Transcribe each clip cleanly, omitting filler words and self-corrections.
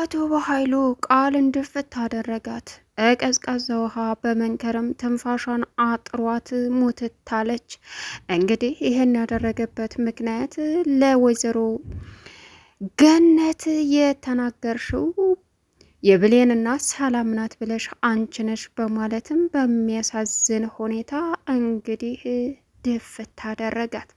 አቶ በኃይሉ ቃል እንድፍት አደረጋት። ቀዝቃዛ ውሃ በመንከርም ትንፋሿን አጥሯት ሙትታለች። እንግዲህ ይህን ያደረገበት ምክንያት ለወይዘሮ ገነት የተናገርሽው የብሌንና ሰላም ናት ብለሽ አንቺ ነሽ በማለትም በሚያሳዝን ሁኔታ እንግዲህ ድፍት አደረጋት።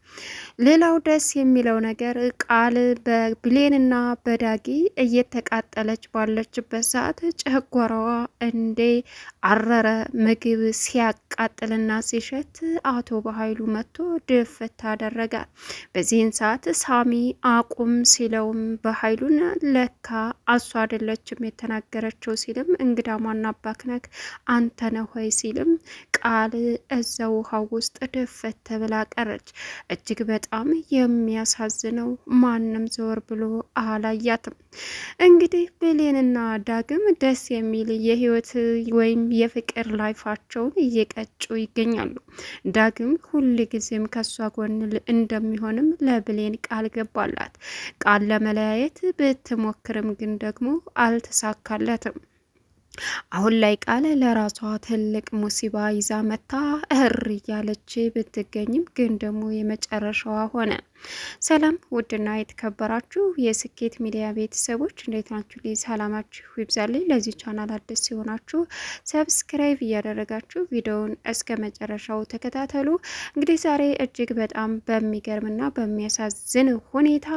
ሌላው ደስ የሚለው ነገር ቃል በብሌንና በዳጊ እየተቃጠለች ባለችበት ሰዓት ጨጓራዋ እንዴ አረረ። ምግብ ሲያቃጥልና ሲሸት አቶ በኃይሉ መጥቶ ድፍት አደረጋት። በዚህን ሰዓት ሳሚ አቁም ሲለውም በኃይሉን ለካ አሷ አይደለችም የተናገረችው ሲልም እንግዳ ማናባክነክ አንተ ነህ ሆይ ሲልም ቃል እዛ ውሃው ውስጥ ድፍት ብላ ቀረች። እጅግ በጣም የሚያሳዝነው ማንም ዘወር ብሎ አላያትም። እንግዲህ ብሌንና ዳግም ደስ የሚል የህይወት ወይም የፍቅር ላይፋቸውን እየቀጩ ይገኛሉ። ዳግም ሁል ጊዜም ከሷ ጎን እንደሚሆንም ለብሌን ቃል ገባላት። ቃል ለመለያየት ብትሞክርም ግን ደግሞ አልተሳካለትም። አሁን ላይ ቃል ለራሷ ትልቅ ሙሲባ ይዛ መታ እያለች ብትገኝም ግን ደግሞ የመጨረሻዋ ሆነ። ሰላም ውድና የተከበራችሁ የስኬት ሚዲያ ቤተሰቦች እንዴት ናችሁ? ሰላማችሁ ይብዛልኝ። ለዚህ ቻናል አዲስ ሲሆናችሁ ሰብስክራይብ እያደረጋችሁ ቪዲዮውን እስከ መጨረሻው ተከታተሉ። እንግዲህ ዛሬ እጅግ በጣም በሚገርምና በሚያሳዝን ሁኔታ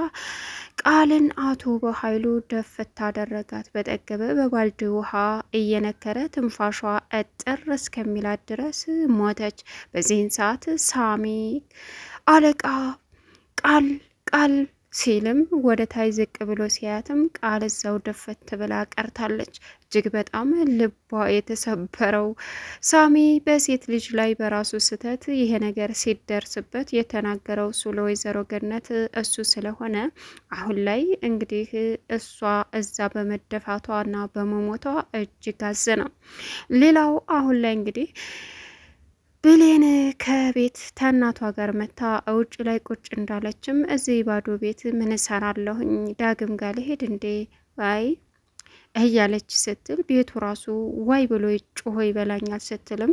ቃልን አቶ በኃይሉ ደፍት አደረጋት። በጠገበ በባልዲ ውሃ እየነከረ ትንፋሿ እጥር እስከሚላት ድረስ ሞተች። በዚህን ሰዓት ሳሚ አለቃ ቃል ሲልም ወደ ታይ ዝቅ ብሎ ሲያትም ቃል እዛው ደፈት ብላ ቀርታለች። እጅግ በጣም ልቧ የተሰበረው ሳሚ በሴት ልጅ ላይ በራሱ ስህተት ይሄ ነገር ሲደርስበት የተናገረው እሱ ለወይዘሮ ገነት እሱ ስለሆነ አሁን ላይ እንግዲህ እሷ እዛ በመደፋቷና በመሞቷ እጅግ አዘነ። ሌላው አሁን ላይ እንግዲህ ብሌን ከቤት ከእናቷ ጋር መታ ውጭ ላይ ቁጭ እንዳለችም እዚህ ባዶ ቤት ምን እሰራለሁኝ ዳግም ጋር ልሄድ እንዴ አይ እያለች ስትል ቤቱ ራሱ ዋይ ብሎ ጮሆ ይበላኛል ስትልም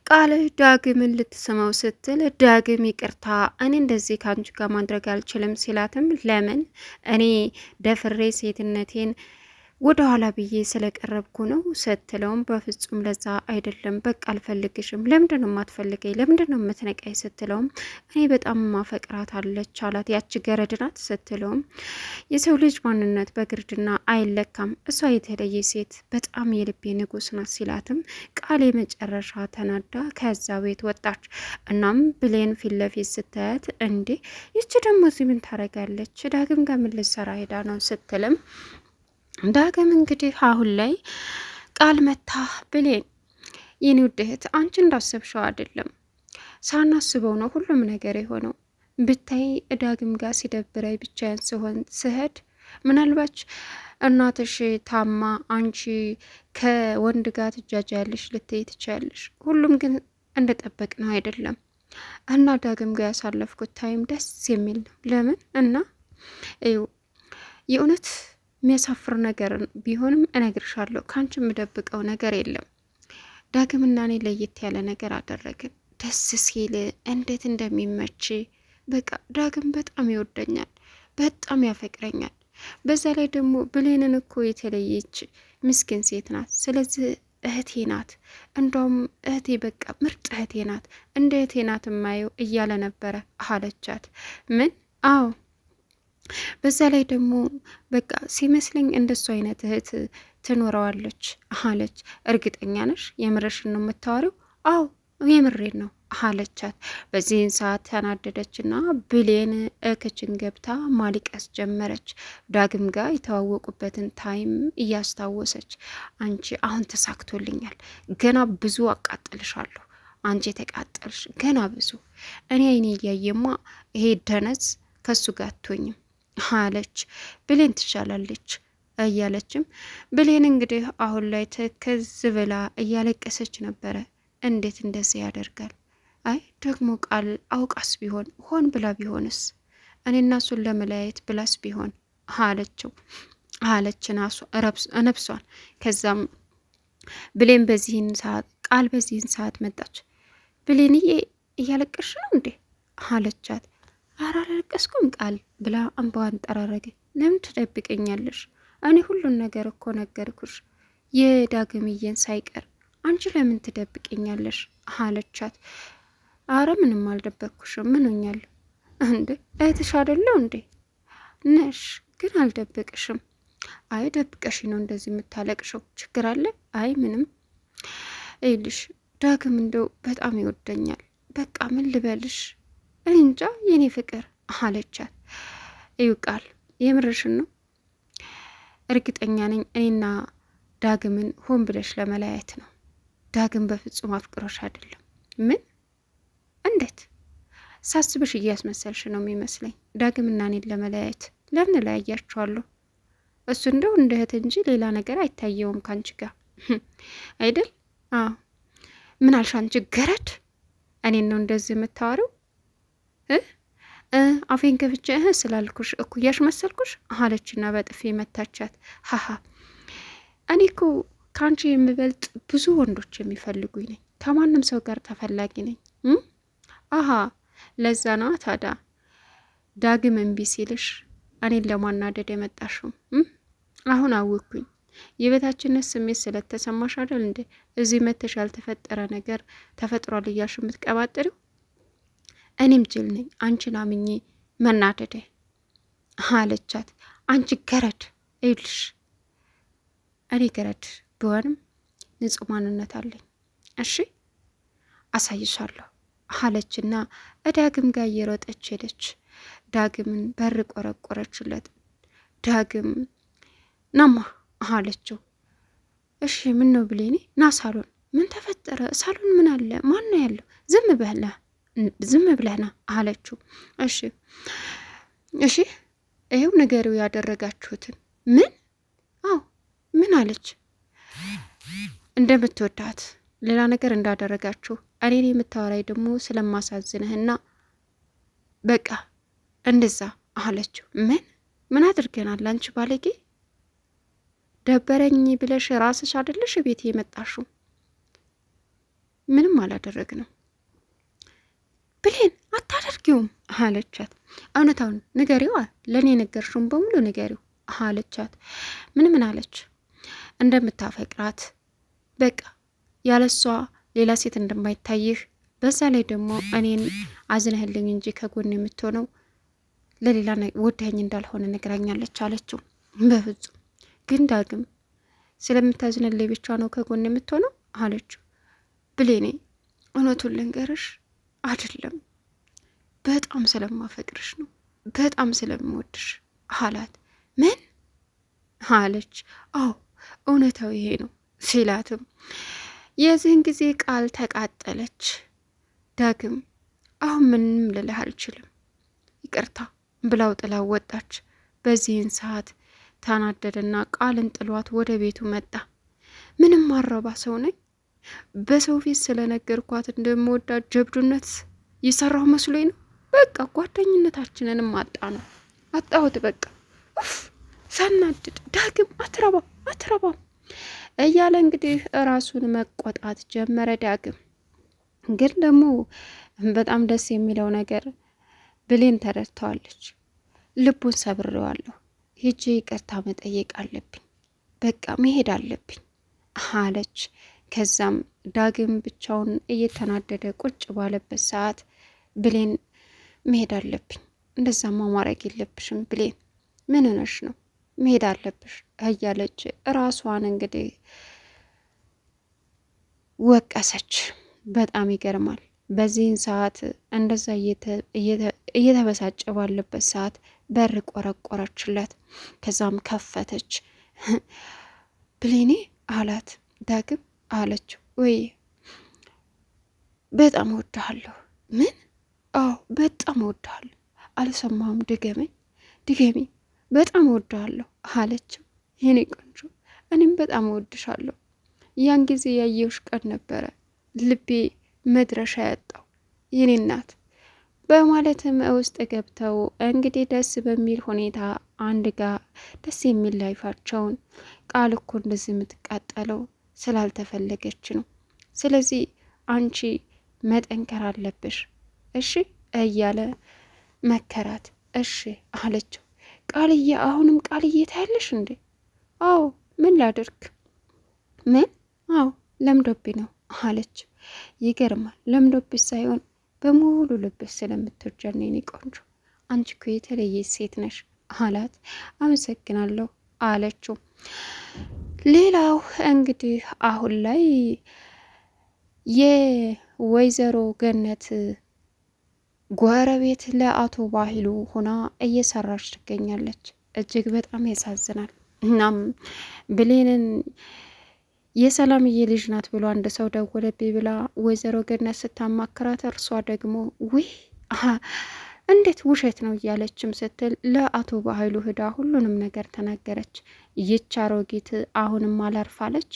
ቃል ዳግምን ልትስመው ስትል ዳግም ይቅርታ እኔ እንደዚህ ከአንቺ ጋር ማድረግ አልችልም ሲላትም ለምን እኔ ደፍሬ ሴትነቴን ወደ ኋላ ብዬ ስለቀረብኩ ነው ስትለውም በፍጹም ለዛ አይደለም በቃ አልፈልግሽም። ለምንድን ነው የማትፈልገኝ? ለምንድን ነው የምትነቃይ? ስትለውም እኔ በጣም ማፈቅራት አለች አላት። ያቺ ገረድ ናት ስትለውም የሰው ልጅ ማንነት በግርድና አይለካም፣ እሷ የተለየ ሴት በጣም የልቤ ንጉስ ናት ሲላትም ቃል የመጨረሻ ተናዳ ከዛ ቤት ወጣች። እናም ብሌን ፊት ለፊት ስታያት እንዴ ይቺ ደግሞ እዚህ ምን ታረጋለች? ዳግም ጋር ምን ልትሰራ ሄዳ ነው ስትልም ዳግም እንግዲህ አሁን ላይ ቃል መታ ብሌን የኔ ውድ እህት አንቺ እንዳሰብሽው አይደለም፣ ሳናስበው ነው ሁሉም ነገር የሆነው። ብታይ ዳግም ጋር ሲደብረኝ ብቻዬን ስሆን ስሄድ ምናልባች እናትሽ ታማ አንቺ ከወንድ ጋር ትጃጃያለሽ ልትይ ትችያለሽ። ሁሉም ግን እንደጠበቅ ነው አይደለም። እና ዳግም ጋር ያሳለፍኩት ታይም ደስ የሚል ነው። ለምን እና የእውነት የሚያሳፍር ነገር ቢሆንም እነግርሻለሁ፣ ካንቺ የምደብቀው ነገር የለም። ዳግምና እኔ ለየት ያለ ነገር አደረግን። ደስ ሲል እንዴት እንደሚመች በቃ ዳግም በጣም ይወደኛል፣ በጣም ያፈቅረኛል። በዛ ላይ ደግሞ ብሌንን እኮ የተለየች ምስኪን ሴት ናት። ስለዚህ እህቴ ናት፣ እንደውም እህቴ በቃ ምርጥ እህቴ ናት፣ እንደ እህቴ ናት የማየው እያለ ነበረ አለቻት። ምን? አዎ በዛ ላይ ደግሞ በቃ ሲመስለኝ እንደሱ አይነት እህት ትኖረዋለች አለች። እርግጠኛ ነሽ? የምርሽን ነው የምታወሪው? አዎ የምሬን ነው አለቻት። በዚህን ሰዓት ተናደደችና ብሌን ክችን ገብታ ማሊቀስ ጀመረች። ዳግም ጋር የተዋወቁበትን ታይም እያስታወሰች አንቺ አሁን ተሳክቶልኛል፣ ገና ብዙ አቃጥልሻለሁ፣ አንቺ የተቃጠልሽ ገና ብዙ፣ እኔ አይኔ እያየማ ይሄ ደነዝ ከሱ ጋር አትሆኝም አለች። ብሌን ትሻላለች እያለችም ብሌን እንግዲህ አሁን ላይ ትክዝ ብላ እያለቀሰች ነበረ። እንዴት እንደዚህ ያደርጋል? አይ ደግሞ ቃል አውቃስ ቢሆን ሆን ብላ ቢሆንስ? እኔ እና እሱን ለመለያየት ብላስ ቢሆን አለችው። አለች ነፍሷን። ከዛም ብሌን በዚህን ሰዓት መጣች። ብሌንዬ እያለቀሽ ነው እንዴ አለቻት። ኧረ አላለቀስኩም ቃል ብላ እንባዋን ጠራረገ። ለምን ትደብቀኛለሽ? እኔ ሁሉን ነገር እኮ ነገርኩሽ፣ የዳግምዬን ሳይቀር አንቺ ለምን ትደብቀኛለሽ አለቻት። አረ ምንም አልደበቅኩሽም። ምን ሆኛለሁ እንዴ? እህትሽ አይደለሁ እንዴ? ነሽ፣ ግን አልደብቅሽም። አይ ደብቀሽ ነው እንደዚህ የምታለቅሽው። ችግር አለ? አይ ምንም። ይልሽ ዳግም እንደው በጣም ይወደኛል። በቃ ምን ልበልሽ፣ እኔ እንጃ የኔ ፍቅር አለቻት። እዩ ቃል የምርሽን ነው? እርግጠኛ ነኝ እኔና ዳግምን ሆን ብለሽ ለመለያየት ነው። ዳግም በፍጹም አፍቅሮሽ አይደለም። ምን? እንዴት? ሳስብሽ እያስመሰልሽ ነው የሚመስለኝ። ዳግምና እኔን ለመለያየት ለምን እለያያችኋለሁ? እሱ እንደው እንደ እህት እንጂ ሌላ ነገር አይታየውም ካንቺ ጋር አይደል? አዎ። ምን አልሽ አንቺ ገረድ? እኔን ነው እንደዚህ የምታወሪው? አፌን ከፍቼ ስላልኩሽ እኩያሽ መሰልኩሽ አለችና በጥፊ መታቻት። ሀሀ እኔ እኮ ከአንቺ የምበልጥ ብዙ ወንዶች የሚፈልጉኝ ነኝ። ከማንም ሰው ጋር ተፈላጊ ነኝ። አሀ ለዛ ነዋ ታዲያ ዳግም እምቢ ሲልሽ እኔን ለማናደድ የመጣሽው። አሁን አወኩኝ። የበታችነት ስሜት ስለተሰማሽ አይደል እንዴ እዚህ መተሽ ያልተፈጠረ ነገር ተፈጥሯል እያልሽ የምትቀባጥሪው? እኔም ጅል ነኝ አንቺን አምኜ መናደዴ አለቻት። አንቺ ገረድ፣ ይልሽ እኔ ገረድ ብሆንም ንጹህ ማንነት አለኝ። እሺ አሳይሻለሁ አለችና ዳግም ጋር እየሮጠች ሄደች። ዳግምን በር ቆረቆረችለት። ዳግም ናማ አለችው። እሺ ምን ነው ብሌኔ? ና ሳሎን። ምን ተፈጠረ? ሳሎን ምን አለ? ማን ነው ያለው? ዝም ብለና አለችው። እሺ እሺ ይኸው ነገሩ ያደረጋችሁትን። ምን? አዎ ምን አለች? እንደምትወዳት ሌላ ነገር እንዳደረጋችሁ እኔን የምታወራይ ደግሞ ስለማሳዝንህና በቃ እንደዛ አለችው። ምን አድርገናል? አንቺ ባለጌ፣ ደበረኝ ብለሽ ራስሽ አይደለሽ ቤት የመጣሽው? ምንም አላደረግንም። ብሌን አታደርጊውም አለቻት። እውነታውን ንገሪዋ፣ ለእኔ ነገርሽውን በሙሉ ንገሪው አለቻት። ምን አለች? እንደምታፈቅራት በቃ ያለሷ ሌላ ሴት እንደማይታይህ፣ በዛ ላይ ደግሞ እኔን አዝነህልኝ እንጂ ከጎን የምትሆነው ለሌላ ወዳኝ እንዳልሆነ ነግራኛለች አለችው። በፍጹም ግን ዳግም ስለምታዝንልኝ ብቻ ነው ከጎን የምትሆነው አለችው። ብሌኔ እውነቱን ልንገርሽ አይደለም በጣም ስለማፈቅርሽ ነው፣ በጣም ስለምወድሽ አላት። ምን አለች? አዎ እውነታው ይሄ ነው ሲላትም የዚህን ጊዜ ቃል ተቃጠለች። ዳግም አሁን ምንም ልልህ አልችልም ይቅርታ ብላው ጥላው ወጣች። በዚህን ሰዓት ታናደደና ቃልን ጥሏት ወደ ቤቱ መጣ። ምንም ማረባ ሰው ነኝ፣ በሰው ፊት ስለነገርኳት እንደምወዳት ጀብዱነት የሰራሁ መስሎኝ ነው። በቃ ጓደኝነታችንንም አጣሁት። በቃ ሳናድድ ዳግም አትረባም እያለ እንግዲህ ራሱን መቆጣት ጀመረ። ዳግም ግን ደግሞ በጣም ደስ የሚለው ነገር ብሌን ተረድተዋለች። ልቡን ሰብሬዋለሁ፣ ሂጄ ይቅርታ መጠየቅ አለብኝ፣ በቃ መሄድ አለብኝ አለች። ከዛም ዳግም ብቻውን እየተናደደ ቁጭ ባለበት ሰዓት ብሌን መሄድ አለብኝ፣ እንደዛማ ማድረግ የለብሽም ብሌን፣ ምን ሆነሽ ነው? መሄድ አለብሽ እያለች ራሷን እንግዲህ ወቀሰች። በጣም ይገርማል። በዚህን ሰዓት እንደዛ እየተበሳጨ ባለበት ሰዓት በር ቆረቆረችለት። ከዛም ከፈተች። ብሌኔ አላት። ዳግም አለችው። ወይ በጣም እወድሃለሁ። ምን? አዎ በጣም እወድሃለሁ። አልሰማሁም፣ ድገሚ። በጣም እወድሃለሁ አለችው። የኔ ቆንጆ እኔም በጣም እወድሻለሁ። ያን ጊዜ ያየውሽ ቀን ነበረ ልቤ መድረሻ ያጣው። የኔ እናት በማለትም ውስጥ ገብተው እንግዲህ ደስ በሚል ሁኔታ አንድ ጋር ደስ የሚል ላይፋቸውን ቃል እኮ እንደዚህ የምትቃጠለው ስላልተፈለገች ነው። ስለዚህ አንቺ መጠንከር አለብሽ እሺ እያለ መከራት። እሺ አለችው። ቃልዬ አሁንም ቃልዬ ታያለሽ እንዴ? አዎ ምን ላድርግ? ምን? አዎ ለምዶብኝ ነው አለች። ይገርማል። ለምዶብሽ ሳይሆን በሙሉ ልብሽ ስለምትወጃት የኔ ቆንጆ፣ አንቺ እኮ የተለየ ሴት ነሽ አላት። አመሰግናለሁ አለችው። ሌላው እንግዲህ አሁን ላይ የወይዘሮ ገነት ጎረቤት ለአቶ ባህሉ ሆና እየሰራች ትገኛለች። እጅግ በጣም ያሳዝናል። እናም ብሌንን የሰላምዬ ልጅ ናት ብሎ አንድ ሰው ደወለብኝ ብላ ወይዘሮ ገነት ስታማክራት፣ እርሷ ደግሞ ውይ እንዴት ውሸት ነው እያለችም ስትል ለአቶ ባህሉ ህዳ ሁሉንም ነገር ተናገረች። ይች አሮጊት አሁንም አላርፋለች።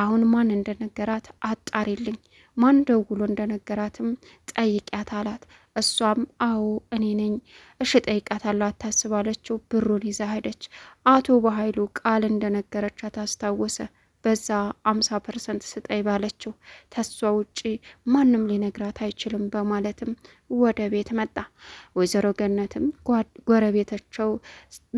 አሁን ማን እንደነገራት አጣሪልኝ፣ ማን ደውሎ እንደነገራትም ጠይቂያት አላት። እሷም አዎ እኔ ነኝ፣ እሺ ጠይቃታለሁ አታስባለችው። ብሩን ይዛ ሄደች። አቶ ባህሉ ቃል እንደነገረቻት አስታወሰ። በዛ 50% ስጠይ ባለችው ተሷ ውጪ ማንም ሊነግራት አይችልም በማለትም ወደ ቤት መጣ። ወይዘሮ ገነትም ጎረቤታቸው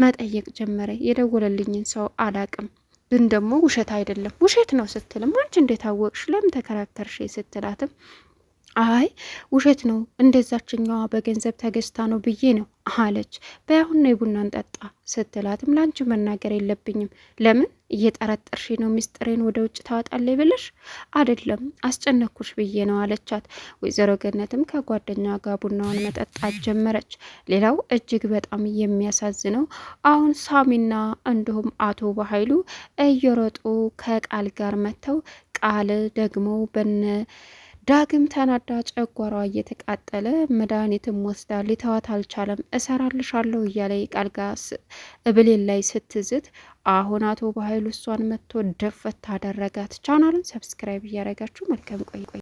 መጠየቅ ጀመረ። የደወለልኝን ሰው አላቅም፣ ግን ደግሞ ውሸት አይደለም ውሸት ነው ስትልም አንቺ እንዴት አወቅሽ? ለምን ተከራከርሽ? ስትላትም አይ ውሸት ነው እንደዛችኛዋ በገንዘብ ተገዝታ ነው ብዬ ነው አለች። በያሁን ነው ቡናን ጠጣ ስትላትም ለአንቺ መናገር የለብኝም ለምን እየጠረጠርሽ ነው? ሚስጥሬን ወደ ውጭ ታወጣለች ብለሽ አይደለም አስጨነኩሽ ብዬ ነው አለቻት። ወይዘሮ ገነትም ከጓደኛ ጋር ቡናውን መጠጣት ጀመረች። ሌላው እጅግ በጣም የሚያሳዝነው አሁን ሳሚና እንዲሁም አቶ በኃይሉ እየሮጡ ከቃል ጋር መጥተው ቃል ደግሞ በነ ዳግም ተናዳ ጨጓሯ እየተቃጠለ መድኃኒትም ወስዳ ሊተዋት አልቻለም። እሰራልሻለሁ እያለ ቃል ጋር ብሌን ላይ ስትዝት፣ አሁን አቶ በኃይሉ እሷን መጥቶ ደፈት አደረጋት። ቻናሉን ሰብስክራይብ እያደረጋችሁ መልካም ቆይ